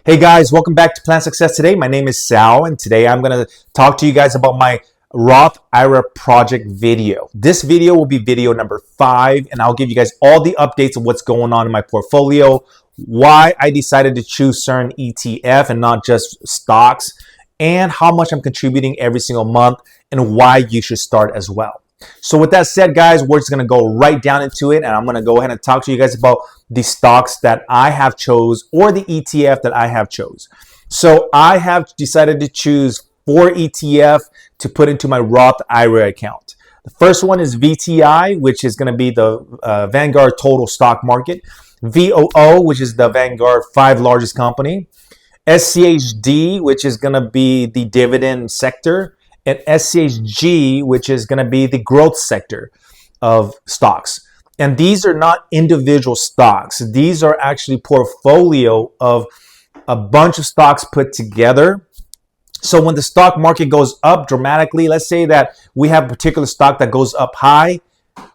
Hey guys, welcome back to Plan Success Today. My name is Sal, and today I'm going to talk to you guys about my Roth IRA project video. This video will be video number 5, and I'll give you guys all the updates of what's going on in my portfolio, why I decided to choose certain ETF and not just stocks, and how much I'm contributing every single month, and why you should start as well. So with that said, guys, we're just going to go right down into it, and I'm going to go ahead and talk to you guys about the stocks that I have chose or the ETF that I have chose. So I have decided to choose 4 ETF to put into my Roth IRA account. The first one is VTI, which is going to be the Vanguard Total Stock Market. VOO, which is the Vanguard 5 largest company. SCHD, which is going to be the dividend sector. And SCHG, which is going to be the growth sector of stocks. And these are not individual stocks. These are actually portfolio of a bunch of stocks put together. So when the stock market goes up dramatically, let's say that we have a particular stock that goes up high,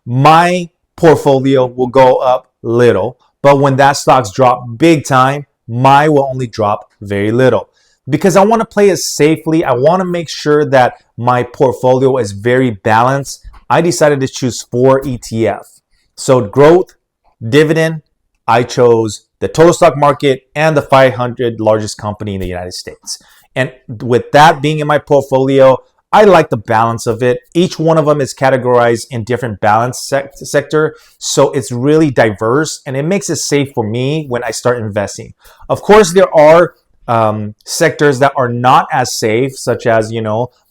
my portfolio will go up little. But when that stock's drop big time, mine will only drop very little. Because I want to play it safely, I want to make sure that my portfolio is very balanced. I decided to choose 4 ETF. So growth, dividend, I chose the total stock market and the 500 largest company in the United States. And with that being in my portfolio, I like the balance of it. Each one of them is categorized in different balance sector. So it's really diverse and it makes it safe for me when I start investing. Of course, there are sectors that are not as safe, such as,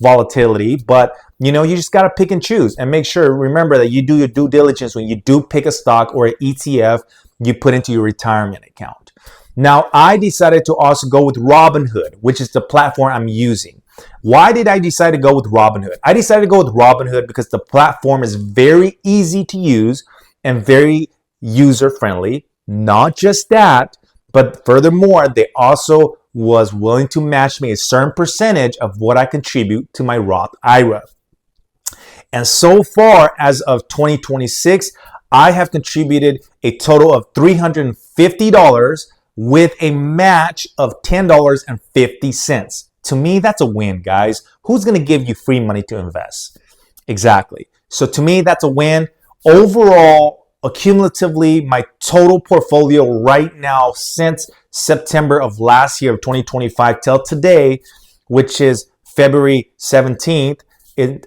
volatility, but you just got to pick and choose and make sure, remember that you do your due diligence when you do pick a stock or an ETF you put into your retirement account. Now, I decided to also go with Robinhood, which is the platform I'm using. Why did I decide to go with Robinhood? I decided to go with Robinhood because the platform is very easy to use and very user friendly. Not just that, but furthermore, they also was willing to match me a certain percentage of what I contribute to my Roth IRA. And so far, as of 2026, I have contributed a total of $350 with a match of $10.50. To me, that's a win, guys. Who's going to give you free money to invest? Exactly. So to me, that's a win. Overall, accumulatively, my total portfolio right now since September of last year of 2025 till today, which is February 17th,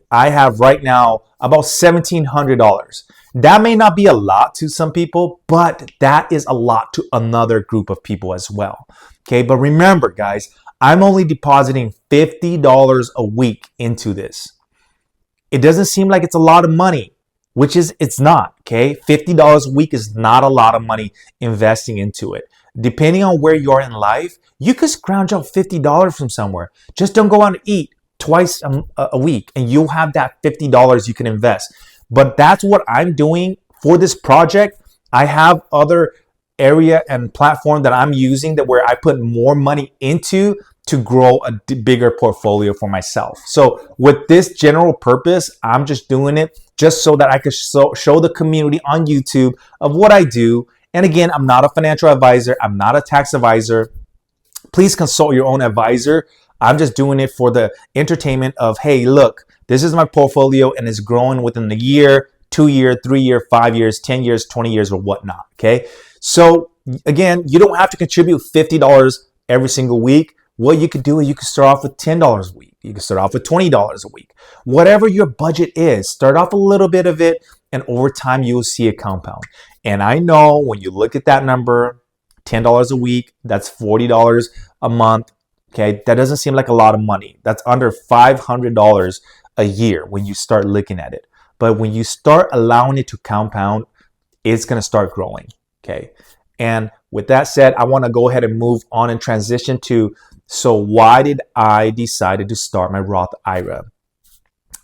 I have right now about $1,700. That may not be a lot to some people, but that is a lot to another group of people as well. Okay, but remember, guys, I'm only depositing $50 a week into this. It doesn't seem like it's a lot of money, which is, it's not, okay? $50 a week is not a lot of money investing into it. Depending on where you are in life, you could scrounge out $50 from somewhere. Just don't go out and eat twice a week and you'll have that $50 you can invest. But that's what I'm doing for this project. I have other area and platform that I'm using that where I put more money into to grow a bigger portfolio for myself. So with this general purpose, I'm just doing it just so that I could show the community on YouTube of what I do. And again, I'm not a financial advisor. I'm not a tax advisor. Please consult your own advisor. I'm just doing it for the entertainment of, hey, look, this is my portfolio and it's growing within the year, 2 year, 3 year, 5 years, 10 years, 20 years, or whatnot. Okay. So again, you don't have to contribute $50 every single week. What you could do is you could start off with $10 a week. You can start off with $20 a week. Whatever your budget is, start off a little bit of it, and over time you will see a compound. And I know when you look at that number, $10 a week, that's $40 a month. Okay, that doesn't seem like a lot of money. That's under $500 a year when you start looking at it. But when you start allowing it to compound, it's going to start growing. Okay, and with that said, I want to go ahead and move on and transition to, so why did I decide to start my Roth IRA?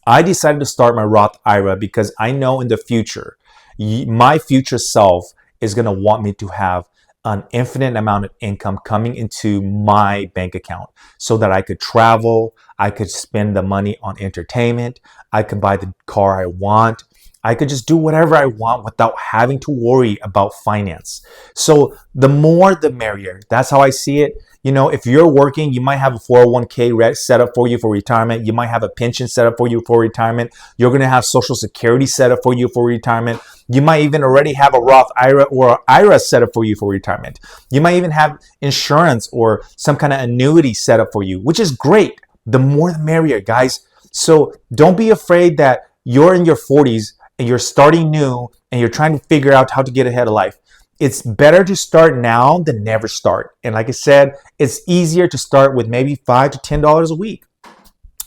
I decided to start my Roth IRA because I know in the future, my future self is going to want me to have an infinite amount of income coming into my bank account so that I could travel, I could spend the money on entertainment, I could buy the car I want, I could just do whatever I want without having to worry about finance. So the more the merrier. That's how I see it. You know, if you're working, you might have a 401k set up for you for retirement. You might have a pension set up for you for retirement. You're going to have Social Security set up for you for retirement. You might even already have a Roth IRA or IRA set up for you for retirement. You might even have insurance or some kind of annuity set up for you, which is great. The more the merrier, guys. So don't be afraid that you're in your 40s and you're starting new and you're trying to figure out how to get ahead of life. It's better to start now than never start. And like I said, it's easier to start with maybe $5 to $10 a week.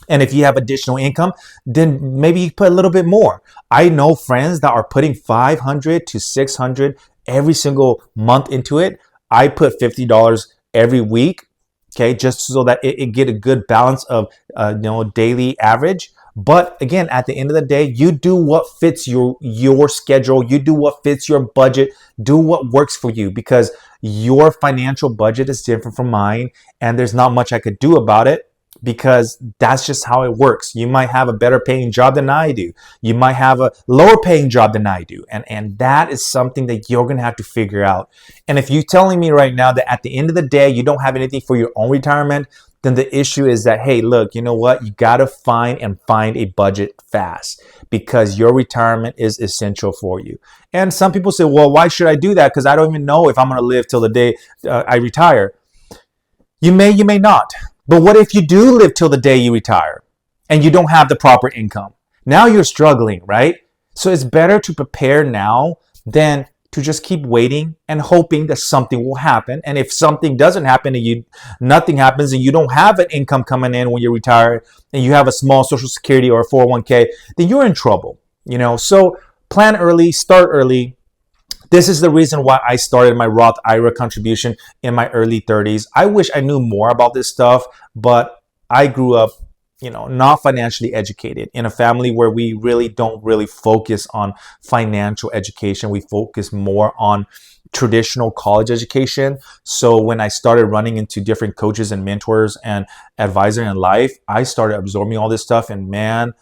And if you have additional income, then maybe you put a little bit more. I know friends that are putting 500 to 600 every single month into it. I put $50 every week, okay, just so that it get a good balance of daily average. But again, at the end of the day, you do what fits your schedule. You do what fits your budget. Do what works for you, because your financial budget is different from mine, and there's not much I could do about it, because that's just how it works. You might have a better paying job than I do. You might have a lower paying job than I do. And that is something that you're going to have to figure out. And if you're telling me right now that at the end of the day, you don't have anything for your own retirement, then the issue is that, hey, look, you know what? You got to find a budget fast, because your retirement is essential for you. And some people say, well, why should I do that? Because I don't even know if I'm going to live till the day I retire. You may not. But what if you do live till the day you retire and you don't have the proper income? Now you're struggling, right? So it's better to prepare now than to just keep waiting and hoping that something will happen. And if something doesn't happen and nothing happens and you don't have an income coming in when you retire and you have a small Social Security or a 401k, then you're in trouble. So plan early, start early. This is the reason why I started my Roth IRA contribution in my early 30s. I wish I knew more about this stuff, but I grew up, not financially educated in a family where we really don't focus on financial education. We focus more on traditional college education. So when I started running into different coaches and mentors and advisors in life, I started absorbing all this stuff. And man,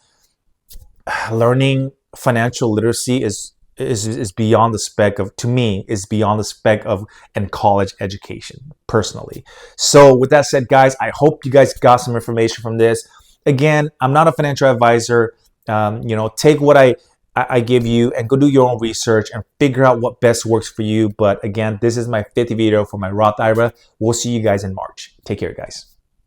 learning financial literacy is beyond the spec of, to me, is beyond the spec of in college education personally. So with that said, guys, I hope you guys got some information from this. Again, I'm not a financial advisor. Take what I give you and go do your own research and figure out what best works for you. But again, this is my 50th video for my Roth IRA. We'll see you guys in March. Take care, guys.